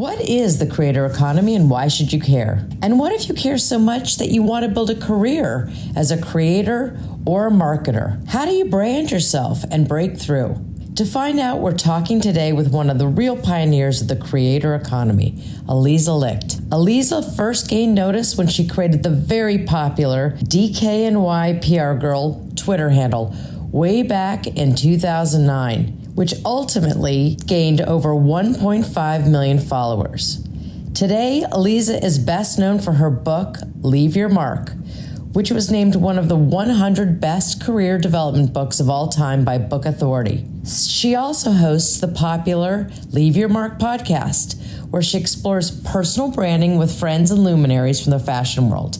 What is the creator economy and why should you care? And what if you care so much that you want to build a career as a creator or a marketer? How do you brand yourself and break through? To find out, we're talking today with one of the real pioneers of the creator economy, Aliza Licht. Aliza first gained notice when she created the very popular DKNY PR Girl Twitter handle way back in 2009. Which ultimately gained over 1.5 million followers. Today, Aliza is best known for her book, Leave Your Mark, which was named one of the 100 best career development books of all time by Book Authority. She also hosts the popular Leave Your Mark podcast, where she explores personal branding with friends and luminaries from the fashion world.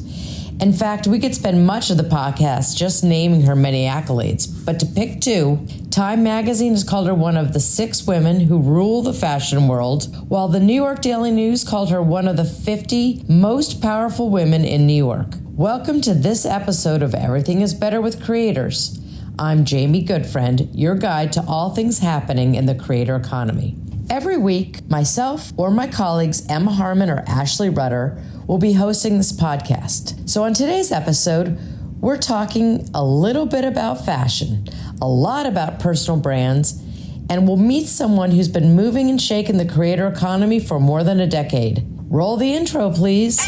In fact, we could spend much of the podcast just naming her many accolades, but to pick two, Time magazine has called her one of the 6 women who rule the fashion world, while the New York Daily News called her one of the 50 most powerful women in New York. Welcome to this episode of Everything is Better with Creators. I'm Jamie Goodfriend, your guide to all things happening in the creator economy. Every week, myself or my colleagues Emma Harmon or Ashley Rudder will be hosting this podcast. So on today's episode, we're talking a little bit about fashion, a lot about personal brands, and we'll meet someone who's been moving and shaking the creator economy for more than a decade. Roll the intro, please.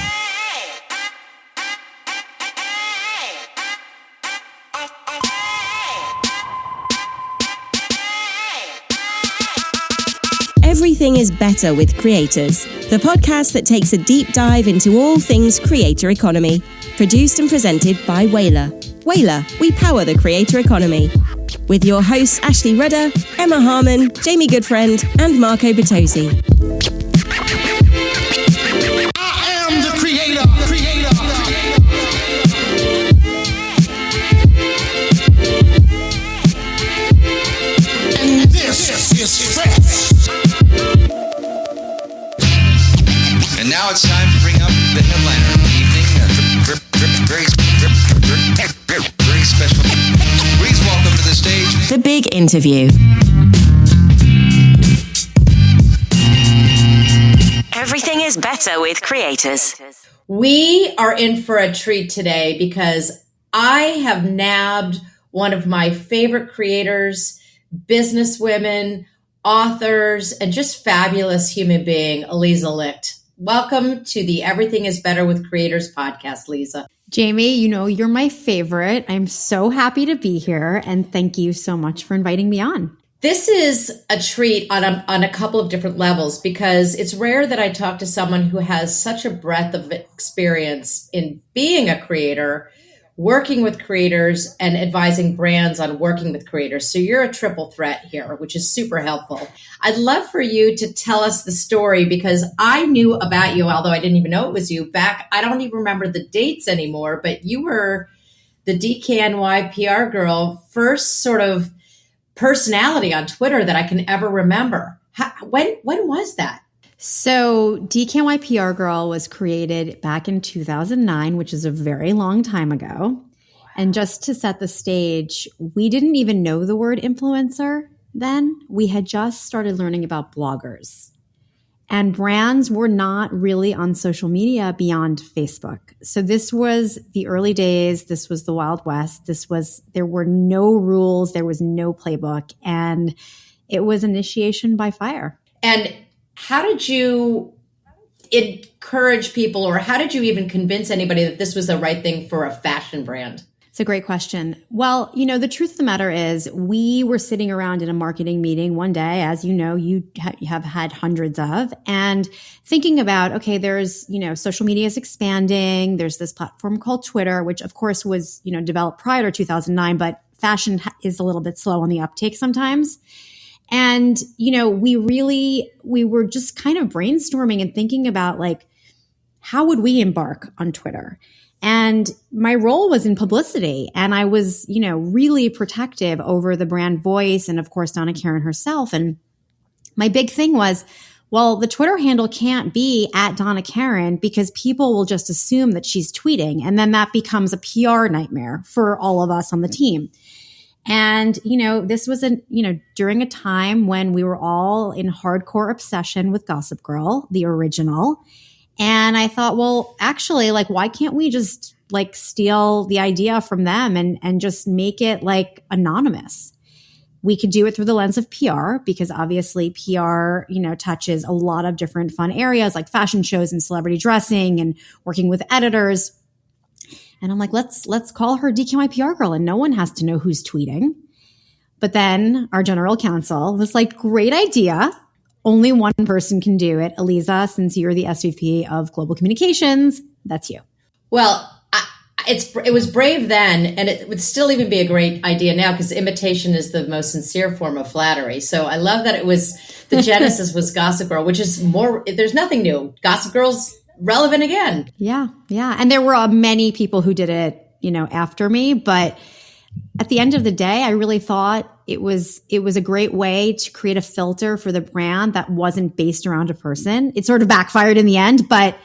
Everything is Better with Creators, the podcast that takes a deep dive into all things creator economy. Produced and presented by Whalar. Whalar, we power the creator economy. With your hosts Ashley Rudder, Emma Harmon, Jamie Goodfriend, and Marco Bertozzi. I am the creator. And this is fresh. And now it's time to bring up the headliner of the evening. Very special. Please welcome to the stage The Big Interview. Everything is better with creators. We are in for a treat today because I have nabbed one of my favorite creators, businesswomen, authors, and just fabulous human being, Aliza Licht. Welcome to the Everything is Better with Creators podcast, Aliza. Jamie, you know, you're my favorite. I'm so happy to be here. And thank you so much for inviting me on. This is a treat on a couple of different levels because it's rare that I talk to someone who has such a breadth of experience in being a creator, working with creators, and advising brands on working with creators. So you're a triple threat here, which is super helpful. I'd love for you to tell us the story because I knew about you, although I didn't even know it was you back. I don't even remember the dates anymore, but you were the DKNY PR girl, first sort of personality on Twitter that I can ever remember. When was that? So DKNY PR Girl was created back in 2009, which is a very long time ago. And just to set the stage, we didn't even know the word influencer then. We had just started learning about bloggers. And brands were not really on social media beyond Facebook. So this was the early days. This was the Wild West. There were no rules. There was no playbook. And it was initiation by fire. And how did you encourage people, or how did you even convince anybody that this was the right thing for a fashion brand? It's a great question. Well, you know, the truth of the matter is we were sitting around in a marketing meeting one day, as you know, you have had hundreds of, and thinking about, okay, there's, you know, social media is expanding. There's this platform called Twitter, which of course was, you know, developed prior to 2009, but fashion is a little bit slow on the uptake sometimes. And, you know, we were just kind of brainstorming and thinking about like, how would we embark on Twitter? And my role was in publicity. And I was, you know, really protective over the brand voice and of course, Donna Karan herself. And my big thing was, well, the Twitter handle can't be at Donna Karan because people will just assume that she's tweeting. And then that becomes a PR nightmare for all of us on the team. And, this was during a time when we were all in hardcore obsession with Gossip Girl, the original. And I thought, well, actually, like, why can't we just like steal the idea from them and just make it like anonymous? We could do it through the lens of PR because obviously PR, touches a lot of different fun areas like fashion shows and celebrity dressing and working with editors. And I'm like, let's call her DKNY PR girl and no one has to know who's tweeting. But then our general counsel was like, great idea. Only one person can do it. Aliza, since you're the SVP of Global Communications, that's you. Well, it was brave then, and it would still even be a great idea now because imitation is the most sincere form of flattery. So I love that it was the genesis was Gossip Girl, which is more. There's nothing new. Gossip Girl's relevant again. Yeah, and there were many people who did it, after me, but at the end of the day, I really thought it was a great way to create a filter for the brand that wasn't based around a person. It sort of backfired in the end, but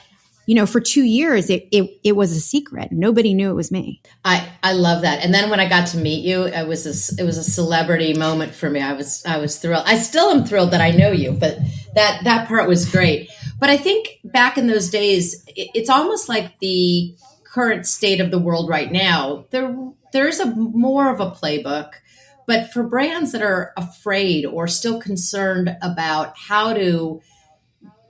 for 2 years, it was a secret. Nobody knew it was me. I love that. And then when I got to meet you, it was a celebrity moment for me. I was thrilled. I still am thrilled that I know you, but that part was great. But I think back in those days, it's almost like the current state of the world right now. There's more of a playbook, but for brands that are afraid or still concerned about how to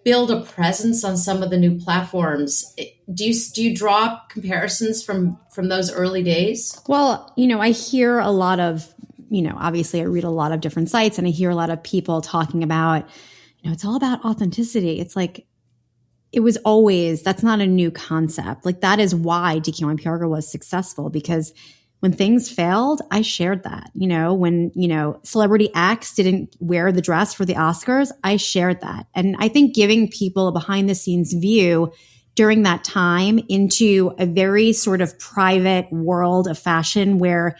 build a presence on some of the new platforms, do you draw comparisons from those early days? Well, I hear a lot of, obviously I read a lot of different sites and I hear a lot of people talking about, it's all about authenticity. It's like, it was always, that's not a new concept. Like that is why DKNY PR Girl was successful because when things failed, I shared that. When, Celebrity X didn't wear the dress for the Oscars, I shared that. And I think giving people a behind the scenes view during that time into a very sort of private world of fashion where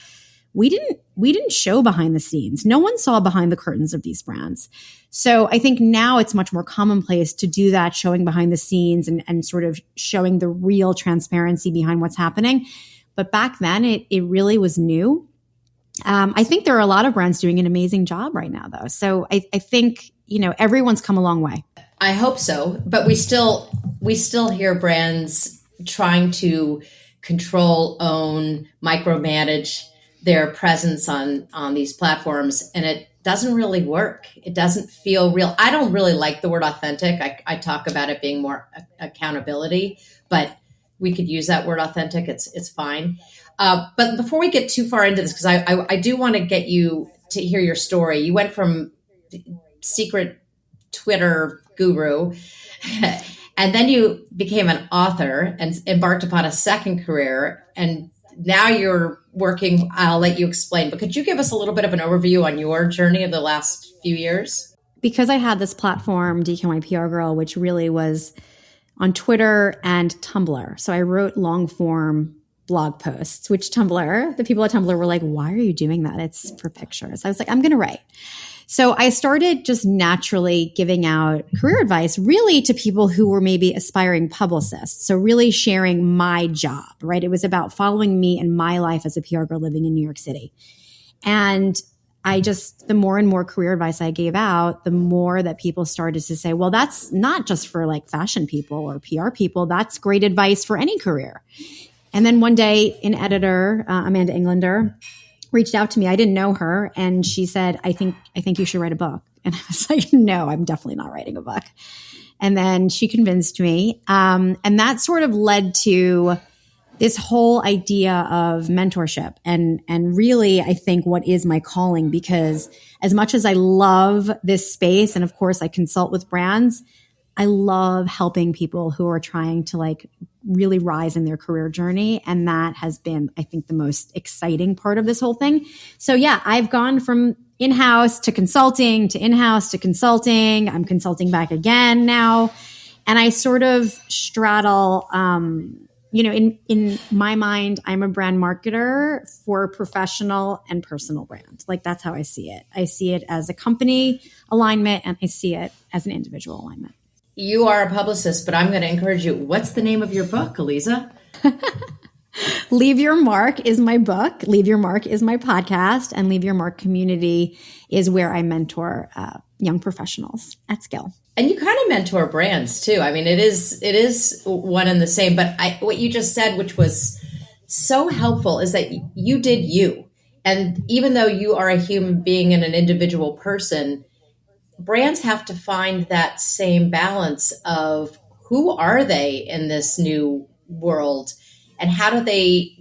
we didn't show behind the scenes. No one saw behind the curtains of these brands. So I think now it's much more commonplace to do that, showing behind the scenes and sort of showing the real transparency behind what's happening. But back then, it really was new. I think there are a lot of brands doing an amazing job right now, though. So I think, everyone's come a long way. I hope so. But we still hear brands trying to control, own, micromanage their presence on these platforms. And it doesn't really work. It doesn't feel real. I don't really like the word authentic. I talk about it being more accountability, but we could use that word authentic. It's fine. But before we get too far into this, because I do want to get you to hear your story. You went from secret Twitter guru, and then you became an author and embarked upon a second career. And now you're working, I'll let you explain, but could you give us a little bit of an overview on your journey of the last few years? Because I had this platform, DKNY PR Girl, which really was on Twitter and Tumblr. So I wrote long form blog posts, which the people at Tumblr were like, why are you doing that? It's for pictures. I was like, I'm going to write. So I started just naturally giving out career advice really to people who were maybe aspiring publicists. So really sharing my job, right? It was about following me and my life as a PR girl living in New York City. And the more and more career advice I gave out, the more that people started to say, well, that's not just for like fashion people or PR people. That's great advice for any career. And then one day an editor, Amanda Englander, reached out to me. I didn't know her. And she said, I think you should write a book. And I was like, no, I'm definitely not writing a book. And then she convinced me. And that sort of led to this whole idea of mentorship and really, I think, what is my calling, because as much as I love this space, and of course I consult with brands, I love helping people who are trying to like really rise in their career journey. And that has been, I think, the most exciting part of this whole thing. So yeah, I've gone from in-house to consulting to in-house to consulting. I'm consulting back again now. And I sort of straddle, in my mind, I'm a brand marketer for professional and personal brand. Like that's how I see it. I see it as a company alignment and I see it as an individual alignment. You are a publicist, but I'm going to encourage you. What's the name of your book, Aliza? Leave Your Mark is my book. Leave Your Mark is my podcast. And Leave Your Mark community is where I mentor young professionals at scale. And you kind of mentor brands too. I mean, it is one and the same. But what you just said, which was so helpful, is that you did you. And even though you are a human being and an individual person, brands have to find that same balance of who are they in this new world and how do they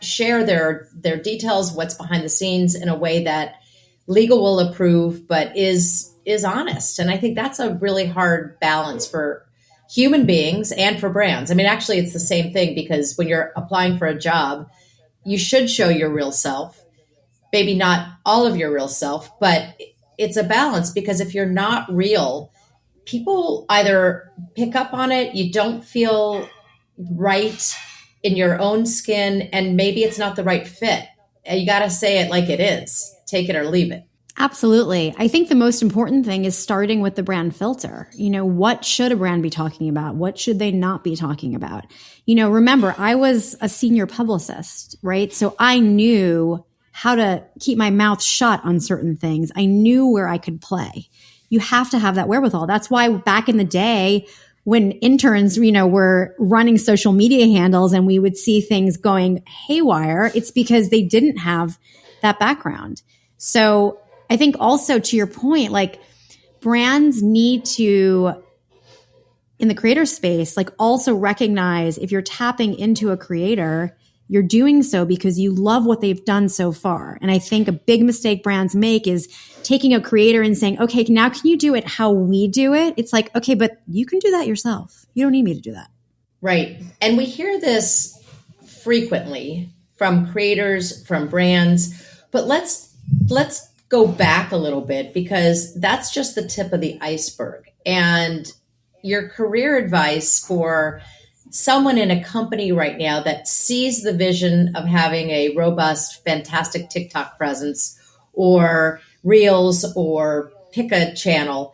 share their details, what's behind the scenes in a way that legal will approve, but is honest. And I think that's a really hard balance for human beings and for brands. I mean, actually, it's the same thing, because when you're applying for a job, you should show your real self, maybe not all of your real self, but it's a balance, because if you're not real, people either pick up on it, you don't feel right in your own skin, and maybe it's not the right fit. You got to say it like it is. Take it or leave it. Absolutely. I think the most important thing is starting with the brand filter. What should a brand be talking about? What should they not be talking about? Remember, I was a senior publicist, right? So I knew how to keep my mouth shut on certain things. I knew where I could play. You have to have that wherewithal. That's why back in the day, when interns, were running social media handles and we would see things going haywire, it's because they didn't have that background. So I think also, to your point, like, brands need to, in the creator space, like, also recognize if you're tapping into a creator, you're doing so because you love what they've done so far. And I think a big mistake brands make is taking a creator and saying, okay, now can you do it how we do it? It's like, okay, but you can do that yourself. You don't need me to do that. Right. And we hear this frequently from creators, from brands, but let's go back a little bit, because that's just the tip of the iceberg. And your career advice for someone in a company right now that sees the vision of having a robust, fantastic TikTok presence or Reels or pick a channel,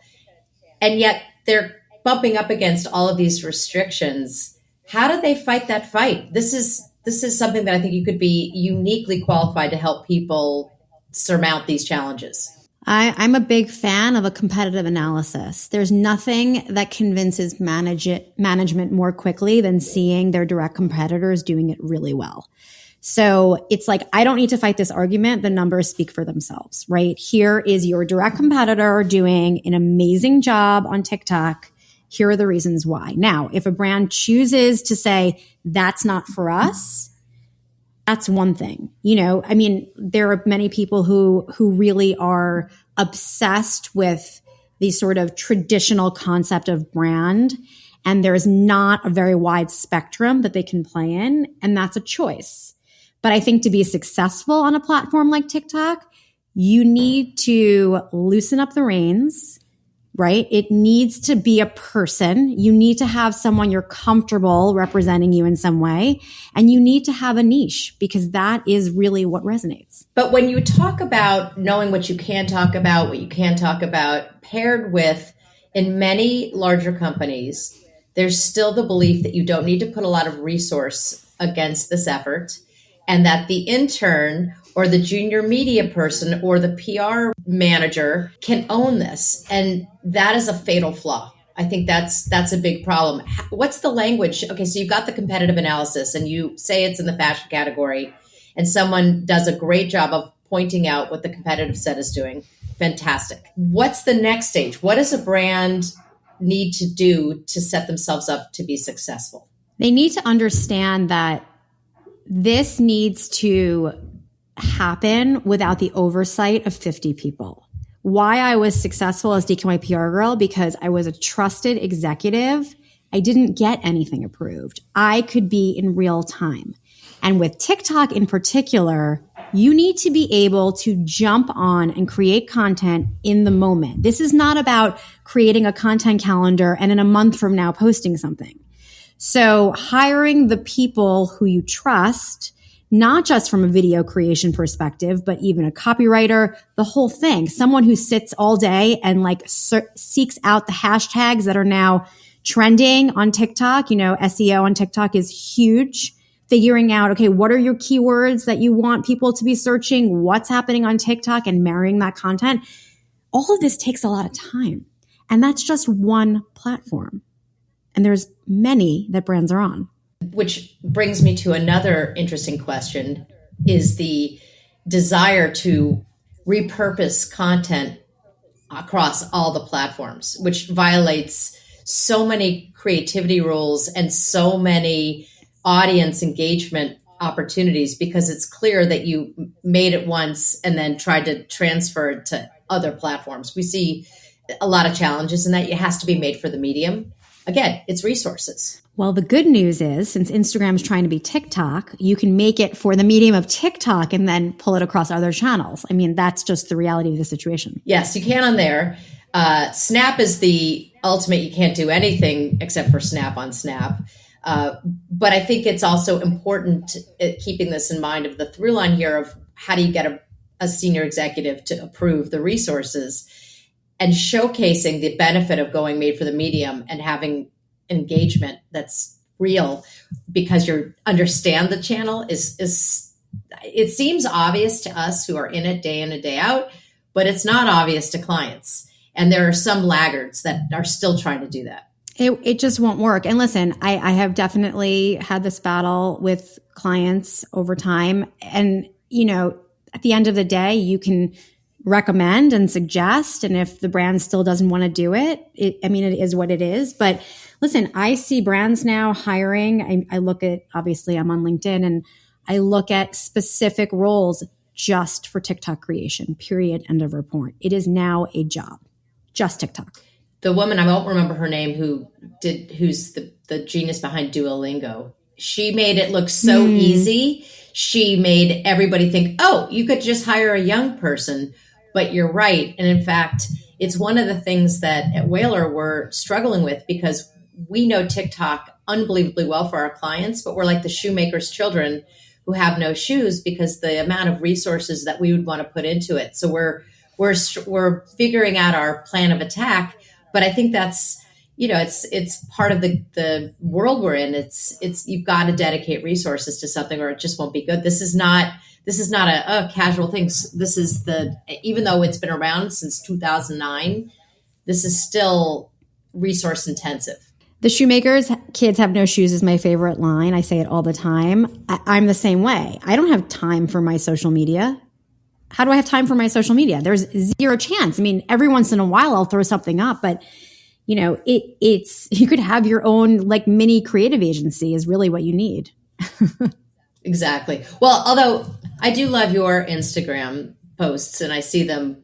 and yet they're bumping up against all of these restrictions. How do they fight that fight? This is something that I think you could be uniquely qualified to help people surmount these challenges. I'm a big fan of a competitive analysis. There's nothing that convinces management more quickly than seeing their direct competitors doing it really well. So it's like, I don't need to fight this argument. The numbers speak for themselves, right? Here is your direct competitor doing an amazing job on TikTok. Here are the reasons why. Now, if a brand chooses to say, that's not for us, that's one thing. There are many people who really are obsessed with the sort of traditional concept of brand, and there's not a very wide spectrum that they can play in, and that's a choice. But I think to be successful on a platform like TikTok, you need to loosen up the reins, right? It needs to be a person. You need to have someone you're comfortable representing you in some way. And you need to have a niche, because that is really what resonates. But when you talk about knowing what you can talk about, what you can talk about, paired with, in many larger companies, there's still the belief that you don't need to put a lot of resource against this effort, and that the intern or the junior media person or the PR manager can own this. And that is a fatal flaw. I think that's a big problem. What's the language? Okay, so you've got the competitive analysis and you say it's in the fashion category, and someone does a great job of pointing out what the competitive set is doing. Fantastic. What's the next stage? What does a brand need to do to set themselves up to be successful? They need to understand that this needs to happen without the oversight of 50 people. Why I was successful as DKY PR girl, because I was a trusted executive. I didn't get anything approved. I could be in real time. And with TikTok in particular, you need to be able to jump on and create content in the moment. This is not about creating a content calendar and in a month from now posting something. So hiring the people who you trust, not just from a video creation perspective, but even a copywriter, the whole thing. Someone who sits all day and seeks out the hashtags that are now trending on TikTok. SEO on TikTok is huge. figuring out, okay, what are your keywords that you want people to be searching? What's happening on TikTok and marrying that content? All of this takes a lot of time. And that's just one platform. And there's many that brands are on. Which brings me to another interesting question, is the desire to repurpose content across all the platforms, which violates so many creativity rules and so many audience engagement opportunities, because it's clear that you made it once and then tried to transfer it to other platforms. We see a lot of challenges in that. It has to be made for the medium. Again, it's resources. Well, the good news is, since Instagram is trying to be TikTok, you can make it for the medium of TikTok and then pull it across other channels. I mean, that's just the reality of the situation. Yes, you can on there. Snap is the ultimate. You can't do anything except for Snap on Snap. But I think it's also important, keeping this in mind, of the through line here of how do you get a senior executive to approve the resources, and showcasing the benefit of going made for the medium and having engagement that's real because you understand the channel is it seems obvious to us who are in it day in and day out, but it's not obvious to clients. And there are some laggards that are still trying to do that. It just won't work. And listen, I have definitely had this battle with clients over time. And, at the end of the day, you can recommend and suggest. And if the brand still doesn't want to do it, it is what it is. But listen, I see brands now hiring. I look at, obviously I'm on LinkedIn, and I look at specific roles just for TikTok creation, period, end of report. It is now a job, just TikTok. The woman, I won't remember her name, who's the genius behind Duolingo. She made it look so easy. She made everybody think, oh, you could just hire a young person. But you're right. And in fact, it's one of the things that at Whalar we're struggling with, because we know TikTok unbelievably well for our clients, but we're like the shoemaker's children who have no shoes because the amount of resources that we would want to put into it. So we're figuring out our plan of attack. But I think that's, it's part of the world we're in. It's you've got to dedicate resources to something or it just won't be good. This is not a casual thing. This is even though it's been around since 2009, this is still resource intensive. The shoemaker's kids have no shoes is my favorite line. I say it all the time. I'm the same way. I don't have time for my social media. How do I have time for my social media? There's zero chance. I mean, every once in a while I'll throw something up, but it's you could have your own like mini creative agency is really what you need. Exactly. Well, although I do love your Instagram posts and I see them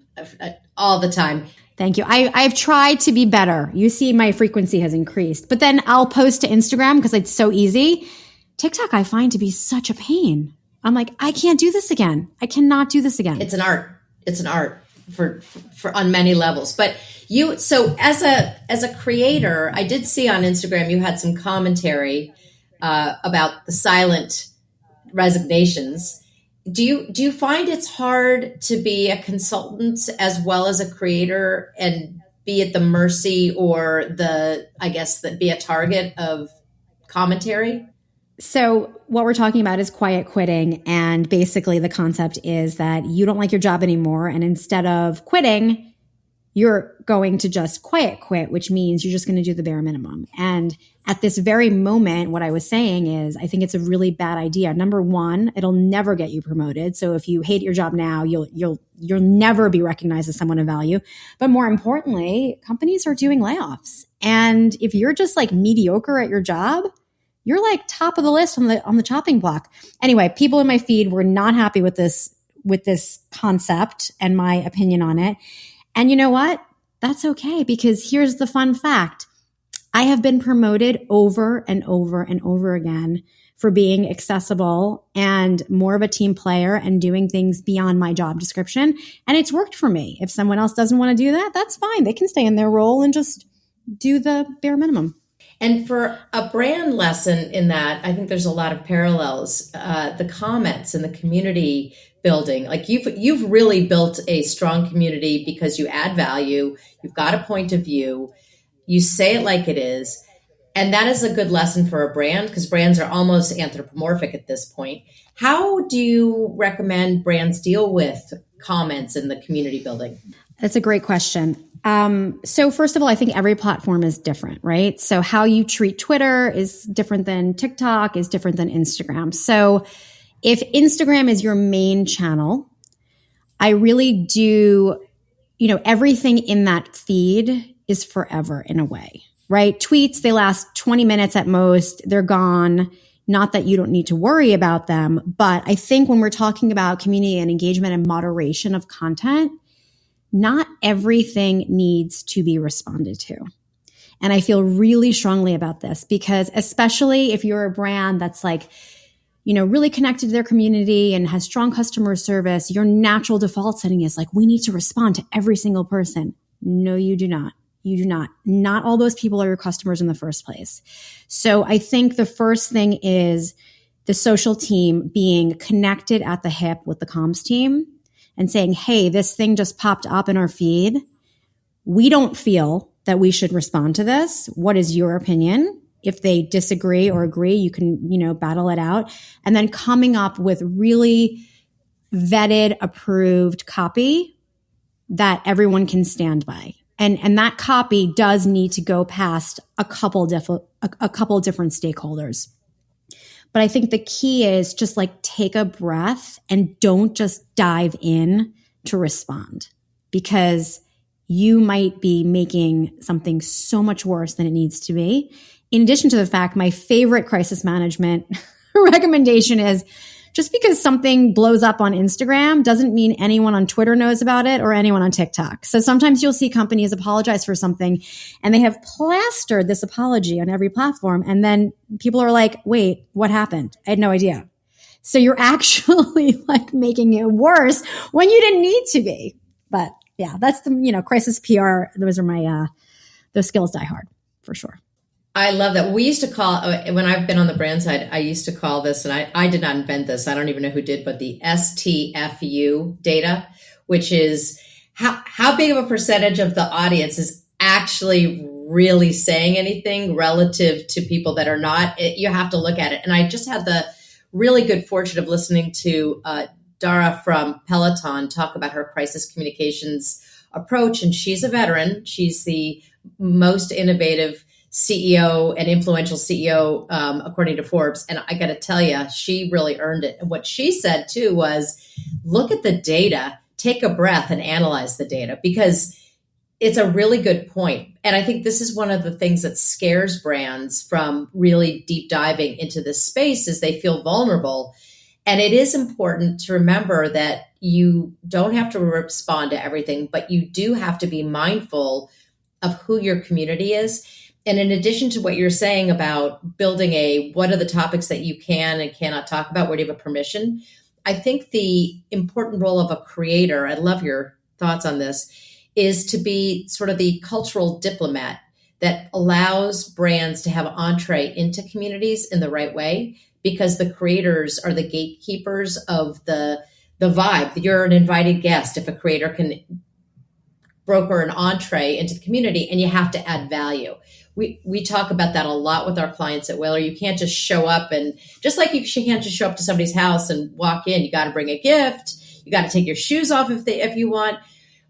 all the time. Thank you. I've tried to be better. You see my frequency has increased, but then I'll post to Instagram because it's so easy. TikTok I find to be such a pain. I'm like, I can't do this again. I cannot do this again. It's an art. It's an art for on many levels. But so as a creator, I did see on Instagram you had some commentary about the silent resignations. Do you find it's hard to be a consultant as well as a creator and be at the mercy or be a target of commentary? So what we're talking about is quiet quitting. And basically the concept is that you don't like your job anymore. And instead of quitting, you're going to just quiet quit, which means you're just going to do the bare minimum. And at this very moment, what I was saying is I think it's a really bad idea. Number one, it'll never get you promoted. So if you hate your job now, you'll never be recognized as someone of value. But more importantly, companies are doing layoffs. And if you're just like mediocre at your job, you're like top of the list on the chopping block. Anyway, people in my feed were not happy with this concept and my opinion on it. And you know what? That's okay, because here's the fun fact. I have been promoted over and over and over again for being accessible and more of a team player and doing things beyond my job description. And it's worked for me. If someone else doesn't want to do that, that's fine. They can stay in their role and just do the bare minimum. And for a brand lesson in that, I think there's a lot of parallels. The comments and the community building, like you've really built a strong community because you add value. You've got a point of view. You say it like it is. And that is a good lesson for a brand because brands are almost anthropomorphic at this point. How do you recommend brands deal with comments in the community building? That's a great question. So first of all, I think every platform is different, right? So how you treat Twitter is different than TikTok, is different than Instagram. So if Instagram is your main channel, I really do, everything in that feed is forever in a way, right? Tweets, they last 20 minutes at most. They're gone. Not that you don't need to worry about them, but I think when we're talking about community and engagement and moderation of content, not everything needs to be responded to. And I feel really strongly about this because especially if you're a brand that's like, really connected to their community and has strong customer service, your natural default setting is like, we need to respond to every single person. No, you do not. You do not. Not all those people are your customers in the first place. So I think the first thing is the social team being connected at the hip with the comms team and saying, hey, this thing just popped up in our feed. We don't feel that we should respond to this. What is your opinion? If they disagree or agree, you can, battle it out. And then coming up with really vetted, approved copy that everyone can stand by. And that copy does need to go past a couple different stakeholders. But I think the key is just like take a breath and don't just dive in to respond because you might be making something so much worse than it needs to be. In addition to the fact, my favorite crisis management recommendation is just because something blows up on Instagram doesn't mean anyone on Twitter knows about it or anyone on TikTok. So sometimes you'll see companies apologize for something and they have plastered this apology on every platform. And then people are like, wait, what happened? I had no idea. So you're actually like making it worse when you didn't need to be. But yeah, that's the, crisis PR. Those are those skills die hard for sure. I love that. We used to call, when I've been on the brand side, I used to call this, and I did not invent this. I don't even know who did, but the STFU data, which is how big of a percentage of the audience is actually really saying anything relative to people that are not. You have to look at it. And I just had the really good fortune of listening to Dara from Peloton talk about her crisis communications approach. And she's a veteran. She's the most innovative CEO and influential CEO, according to Forbes. And I got to tell you, she really earned it. And what she said too was, look at the data, take a breath and analyze the data because it's a really good point. And I think this is one of the things that scares brands from really deep diving into this space is they feel vulnerable. And it is important to remember that you don't have to respond to everything, but you do have to be mindful of who your community is. And in addition to what you're saying about building what are the topics that you can and cannot talk about, where do you have a permission? I think the important role of a creator, I love your thoughts on this, is to be sort of the cultural diplomat that allows brands to have entree into communities in the right way, because the creators are the gatekeepers of the vibe. You're an invited guest if a creator can broker an entree into the community, and you have to add value. We talk about that a lot with our clients at Whalar. You can't just show up and just like you can't just show up to somebody's house and walk in. You got to bring a gift. You got to take your shoes off if you want.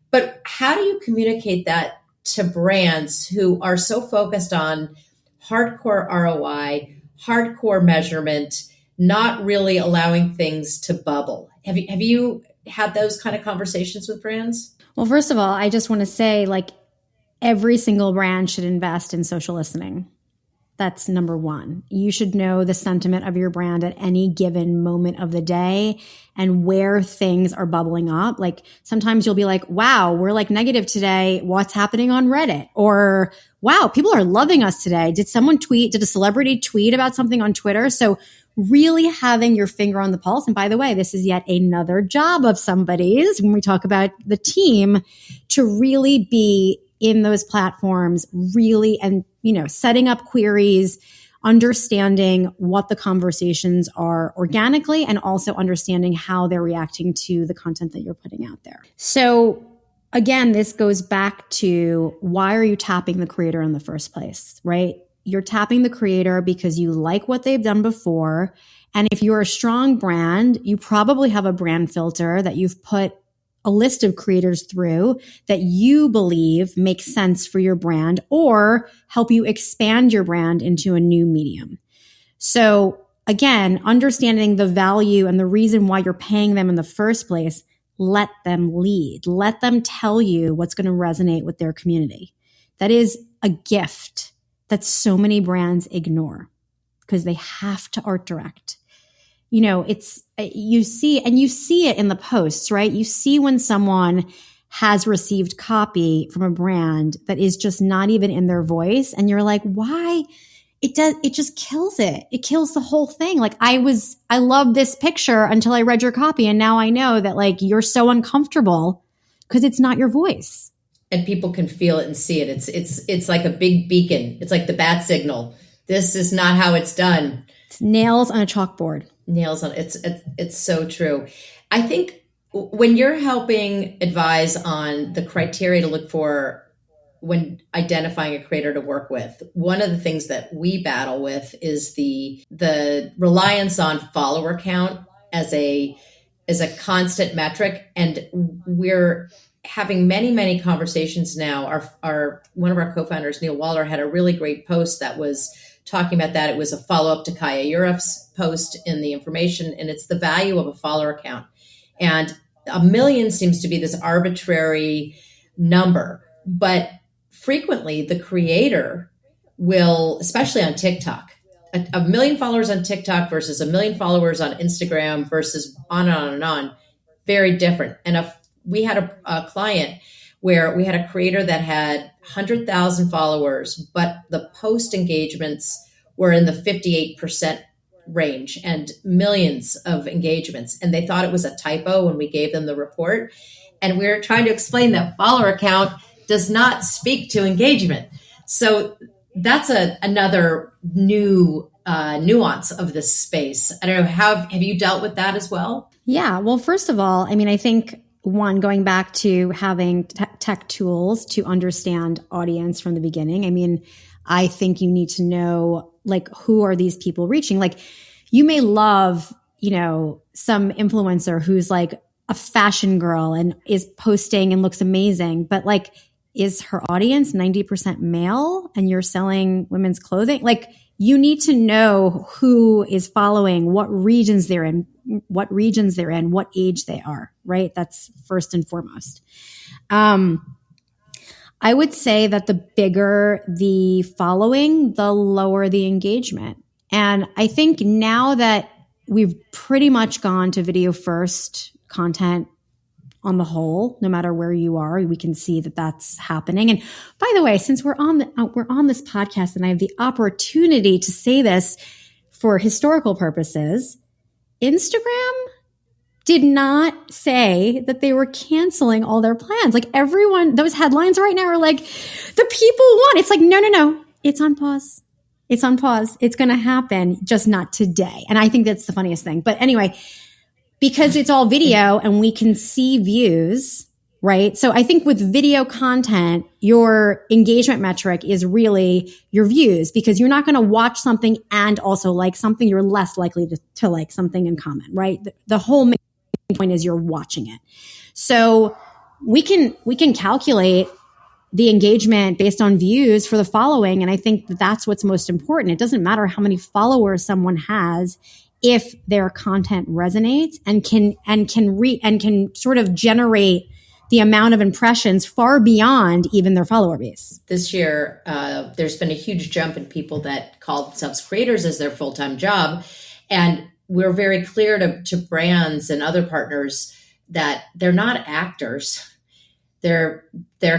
But how do you communicate that to brands who are so focused on hardcore ROI, hardcore measurement, not really allowing things to bubble? Have you had those kind of conversations with brands? Well, first of all, I just want to say every single brand should invest in social listening. That's number one. You should know the sentiment of your brand at any given moment of the day and where things are bubbling up. Sometimes you'll be like, wow, we're negative today. What's happening on Reddit? Or wow, people are loving us today. Did a celebrity tweet about something on Twitter? So really having your finger on the pulse. And by the way, this is yet another job of somebody's when we talk about the team to really be in those platforms, really, and, setting up queries, understanding what the conversations are organically, and also understanding how they're reacting to the content that you're putting out there. So again, this goes back to why are you tapping the creator in the first place, right? you're tapping the creator because you like what they've done before. And if you're a strong brand, you probably have a brand filter that you've put a list of creators through that you believe makes sense for your brand or help you expand your brand into a new medium. So again, understanding the value and the reason why you're paying them in the first place, let them lead. Let them tell you what's going to resonate with their community. That is a gift that so many brands ignore because they have to art direct. It's, you see it in the posts, right? You see when someone has received copy from a brand that is just not even in their voice. And you're like, why? It just kills it. It kills the whole thing. Like I love this picture until I read your copy. And now I know that like you're so uncomfortable because it's not your voice. And people can feel it and see it. It's like a big beacon. It's like the bat signal. This is not how it's done. It's nails on a chalkboard. It's so true. I think when you're helping advise on the criteria to look for when identifying a creator to work with, one of the things that we battle with is the reliance on follower count as a constant metric. And we're having many conversations now. Our one of our co-founders, Neil Whalar, had a really great post that was talking about that. It was a follow-up to Kaya Europe's post in the information, and it's the value of a follower account. And 1 million seems to be this arbitrary number, but frequently the creator will, especially on TikTok, a 1 million followers on TikTok versus 1 million followers on Instagram versus on and on and on, very different. And we had a client where we had a creator that had 100,000 followers, but the post engagements were in the 58% range and millions of engagements. And they thought it was a typo when we gave them the report. And we were trying to explain that follower count does not speak to engagement. So that's another new nuance of this space. I don't know, have you dealt with that as well? Yeah. Well, first of all, I mean, I think one, going back to having tech tools to understand audience from the beginning. I mean, I think you need to know, like, who are these people reaching? Like, you may love, some influencer who's like a fashion girl and is posting and looks amazing, but like, is her audience 90% male and you're selling women's clothing? Like, you need to know who is following, what regions they're in, what age they are, right? That's first and foremost. I would say that the bigger the following, the lower the engagement. And I think now that we've pretty much gone to video first content on the whole, no matter where you are, we can see that that's happening. And by the way, since we're on this podcast and I have the opportunity to say this for historical purposes, Instagram did not say that they were canceling all their plans. Like everyone, those headlines right now are like, the people won. It's like, no. It's on pause. It's on pause. It's going to happen, just not today. And I think that's the funniest thing. But anyway, because it's all video and we can see views, right? So I think with video content, your engagement metric is really your views, because you're not going to watch something and also like something. You're less likely to like something and comment, right? The whole main point is you're watching it. So we can calculate the engagement based on views for the following. And I think that's what's most important. It doesn't matter how many followers someone has if their content resonates and can sort of generate the amount of impressions far beyond even their follower base. This year, there's been a huge jump in people that call themselves creators as their full-time job. And we're very clear to brands and other partners that they're not actors. They're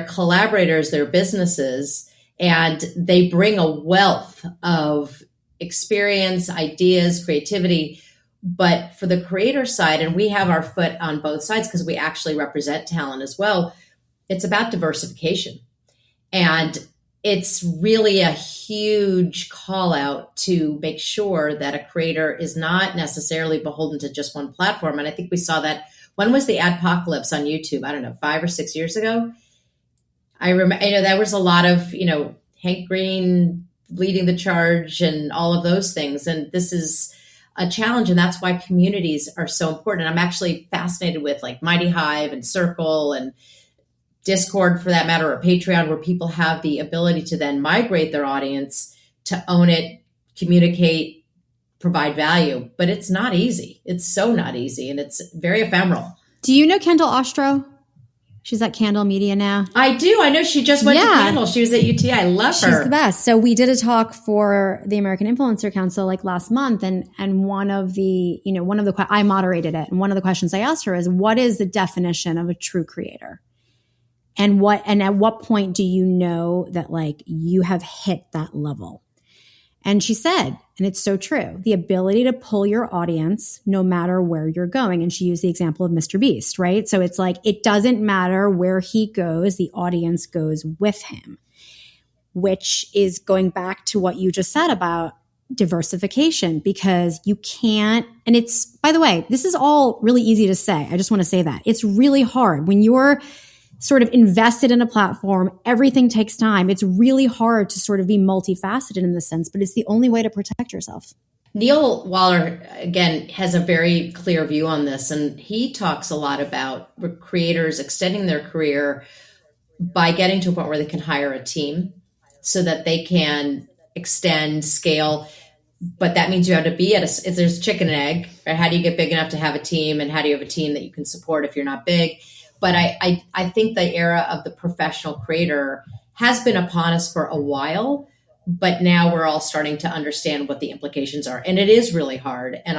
collaborators, they're businesses, and they bring a wealth of experience, ideas, creativity. But for the creator side, and we have our foot on both sides because we actually represent talent as well, it's about diversification. And it's really a huge call out to make sure that a creator is not necessarily beholden to just one platform. And I think we saw that. When was the adpocalypse on YouTube? I don't know, 5 or 6 years ago. I remember, there was a lot of, Hank Green leading the charge and all of those things. And this is a challenge. And that's why communities are so important. I'm actually fascinated with like Mighty Hive and Circle and Discord, for that matter, or Patreon, where people have the ability to then migrate their audience to own it, communicate, provide value. But it's not easy. It's so not easy. And it's very ephemeral. Do you know Kendall Ostro? She's at Candle Media now. I do. I know she just went to Candle. She was at UT. I love her. She's the best. So we did a talk for the American Influencer Council like last month. And one of the, I moderated it. And one of the questions I asked her is, what is the definition of a true creator? And at what point do you know that like you have hit that level? And she said, and it's so true, the ability to pull your audience no matter where you're going. And she used the example of Mr. Beast, right? So it's like, it doesn't matter where he goes, the audience goes with him, which is going back to what you just said about diversification, because you can't, and it's, by the way, this is all really easy to say. I just want to say that. It's really hard when you're sort of invested in a platform, everything takes time. It's really hard to sort of be multifaceted in this sense, but it's the only way to protect yourself. Neil Whalar, again, has a very clear view on this, and he talks a lot about creators extending their career by getting to a point where they can hire a team so that they can extend, scale. But that means you have to be if there's chicken and egg, right? How do you get big enough to have a team, and how do you have a team that you can support if you're not big? But I think the era of the professional creator has been upon us for a while, but now we're all starting to understand what the implications are. And it is really hard. And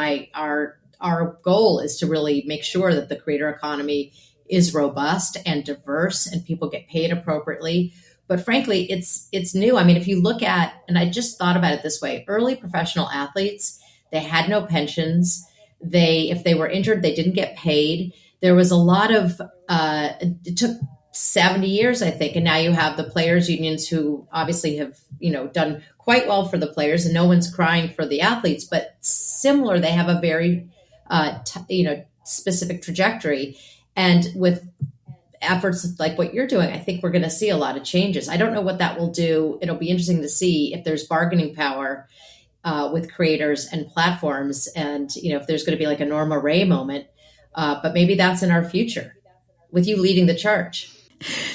our goal is to really make sure that the creator economy is robust and diverse and people get paid appropriately. But frankly, it's new. I mean, if you look at, and I just thought about it this way, early professional athletes, they had no pensions. If they were injured, they didn't get paid. There was a lot of, it took 70 years, I think. And now you have the players unions who obviously have, done quite well for the players, and no one's crying for the athletes, but similar, they have a very, specific trajectory. And with efforts like what you're doing, I think we're going to see a lot of changes. I don't know what that will do. It'll be interesting to see if there's bargaining power with creators and platforms. And, if there's going to be like a Norma Ray moment. But maybe that's in our future with you leading the charge.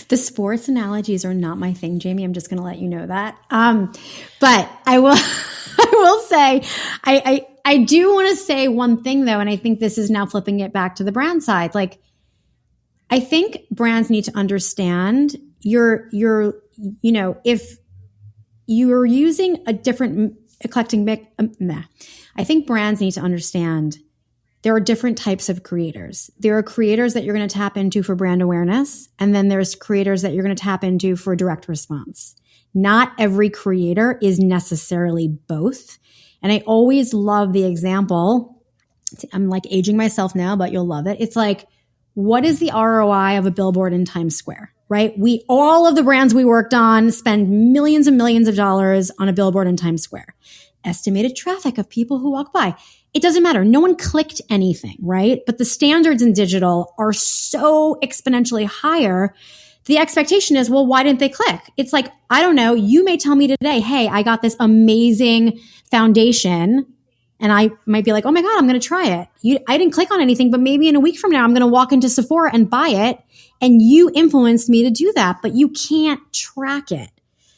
The sports analogies are not my thing, Jamie. I'm just going to let you know that. But I will, I will say, I do want to say one thing though, and I think this is now flipping it back to the brand side. Like, I think brands need to understand if you're using a different eclectic mix, I think brands need to understand there are different types of creators. There are creators that you're going to tap into for brand awareness, and then there's creators that you're going to tap into for direct response. Not every creator is necessarily both. And I always love the example. I'm like aging myself now, but you'll love it. It's like, what is the ROI of a billboard in Times Square, right? All of the brands we worked on spend millions and millions of dollars on a billboard in Times Square. Estimated traffic of people who walk by. It doesn't matter. No one clicked anything, right? But the standards in digital are so exponentially higher. The expectation is, well, why didn't they click? It's like, I don't know. You may tell me today, hey, I got this amazing foundation, and I might be like, oh my God, I'm going to try it. I didn't click on anything, but maybe in a week from now, I'm going to walk into Sephora and buy it. And you influenced me to do that, but you can't track it.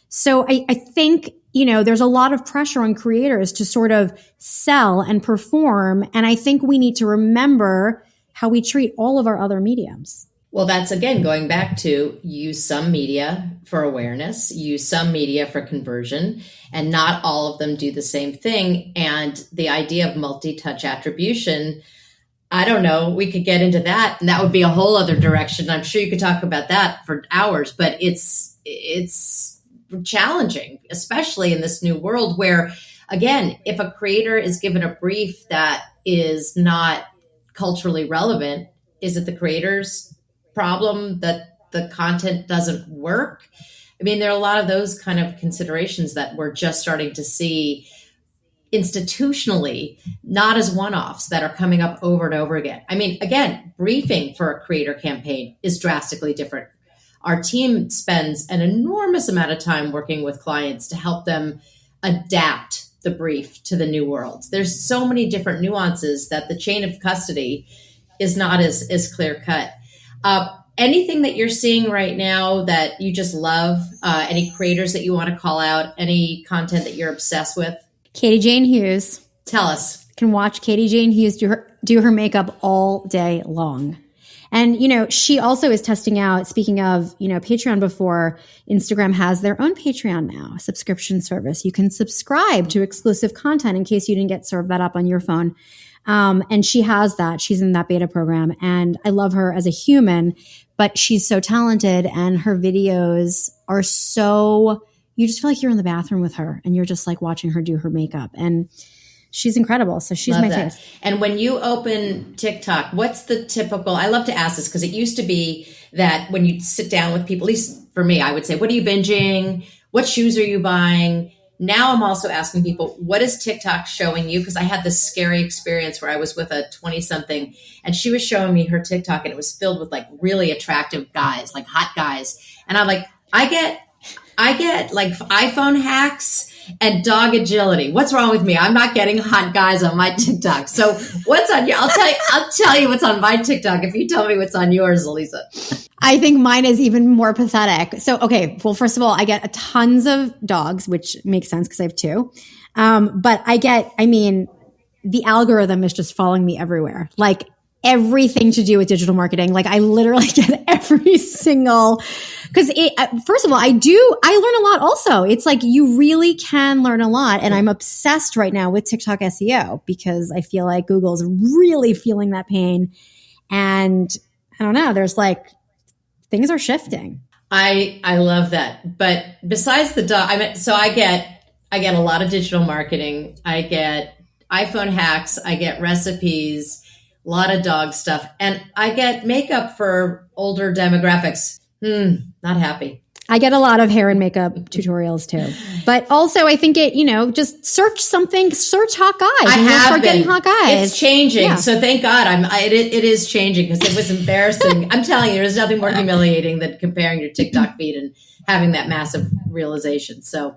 So I think, there's a lot of pressure on creators to sort of sell and perform. And I think we need to remember how we treat all of our other mediums. Well, that's again, going back to use some media for awareness, use some media for conversion, and not all of them do the same thing. And the idea of multi-touch attribution, I don't know, we could get into that, and that would be a whole other direction. I'm sure you could talk about that for hours, but it's challenging, especially in this new world where, again, if a creator is given a brief that is not culturally relevant, is it the creator's problem that the content doesn't work? I mean, there are a lot of those kind of considerations that we're just starting to see institutionally, not as one-offs, that are coming up over and over again. I mean, again, briefing for a creator campaign is drastically different. Our team spends an enormous amount of time working with clients to help them adapt the brief to the new world. There's so many different nuances that the chain of custody is not as clear cut. Anything that you're seeing right now that you just love, any creators that you want to call out, any content that you're obsessed with? Katie Jane Hughes. Tell us. Can watch Katie Jane Hughes do her makeup all day long. And, she also is testing out, speaking of, Patreon before, Instagram has their own Patreon now, a subscription service. You can subscribe to exclusive content in case you didn't get served that up on your phone. And she has that. She's in that beta program. And I love her as a human, but she's so talented and her videos are so, you just feel like you're in the bathroom with her and you're just like watching her do her makeup. And she's incredible. So she's my favorite. And when you open TikTok, what's the typical, I love to ask this because it used to be that when you sit down with people, at least for me, I would say, what are you binging? What shoes are you buying? Now I'm also asking people, what is TikTok showing you? Because I had this scary experience where I was with a 20-something and she was showing me her TikTok and it was filled with like really attractive guys, like hot guys. And I'm like, I get like iPhone hacks and dog agility. What's wrong with me? I'm not getting hot guys on my TikTok. So what's on your, I'll tell you what's on my TikTok if you tell me what's on yours, Aliza. I think mine is even more pathetic. So, okay. Well, first of all, I get tons of dogs, which makes sense because I have two. But the algorithm is just following me everywhere. Like everything to do with digital marketing. Like I literally get every single, because first of all, I learn a lot also. It's like you really can learn a lot. And I'm obsessed right now with TikTok SEO because I feel like Google's really feeling that pain. And I don't know, there's like, things are shifting. I love that. But besides the dog, I get a lot of digital marketing. I get iPhone hacks. I get recipes, a lot of dog stuff. And I get makeup for older demographics. Not happy. I get a lot of hair and makeup tutorials too. But also I think just search hot guys. I getting hot guys. It's changing. Yeah. So thank God it is changing because it was embarrassing. I'm telling you, there's nothing more humiliating than comparing your TikTok feed and having that massive realization. So,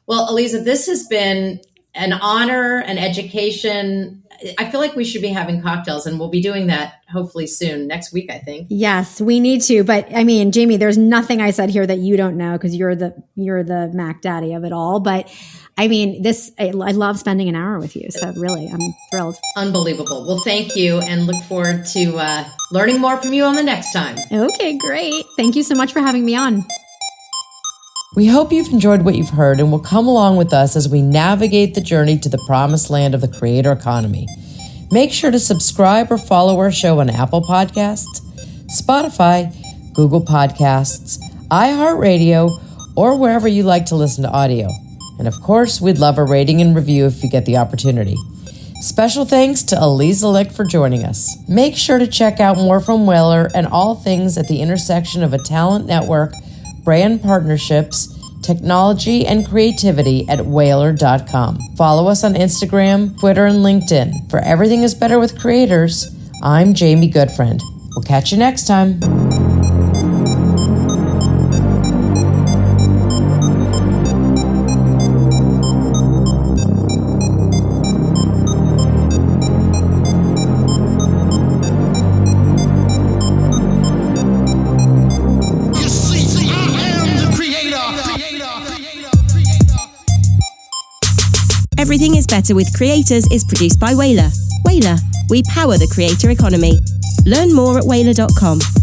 well, Aliza, this has been an honor, an education. I feel like we should be having cocktails and we'll be doing that hopefully soon, next week, I think. Yes, we need to. But Jamie, there's nothing I said here that you don't know because you're the Mac daddy of it all. But I love spending an hour with you. So really, I'm thrilled. Unbelievable. Well, thank you and look forward to learning more from you on the next time. Okay, great. Thank you so much for having me on. We hope you've enjoyed what you've heard and will come along with us as we navigate the journey to the promised land of the creator economy. Make sure to subscribe or follow our show on Apple Podcasts, Spotify, Google Podcasts, iHeartRadio, or wherever you like to listen to audio. And of course, we'd love a rating and review if you get the opportunity. Special thanks to Aliza Licht for joining us. Make sure to check out more from Whalar and all things at the intersection of a talent network, brand partnerships, technology, and creativity at Whalar.com. Follow us on Instagram, Twitter, and LinkedIn. For Everything is Better with Creators, I'm Jamie Goodfriend. We'll catch you next time. Everything is Better with Creators is produced by Whalar. Whalar, we power the creator economy. Learn more at Whalar.com.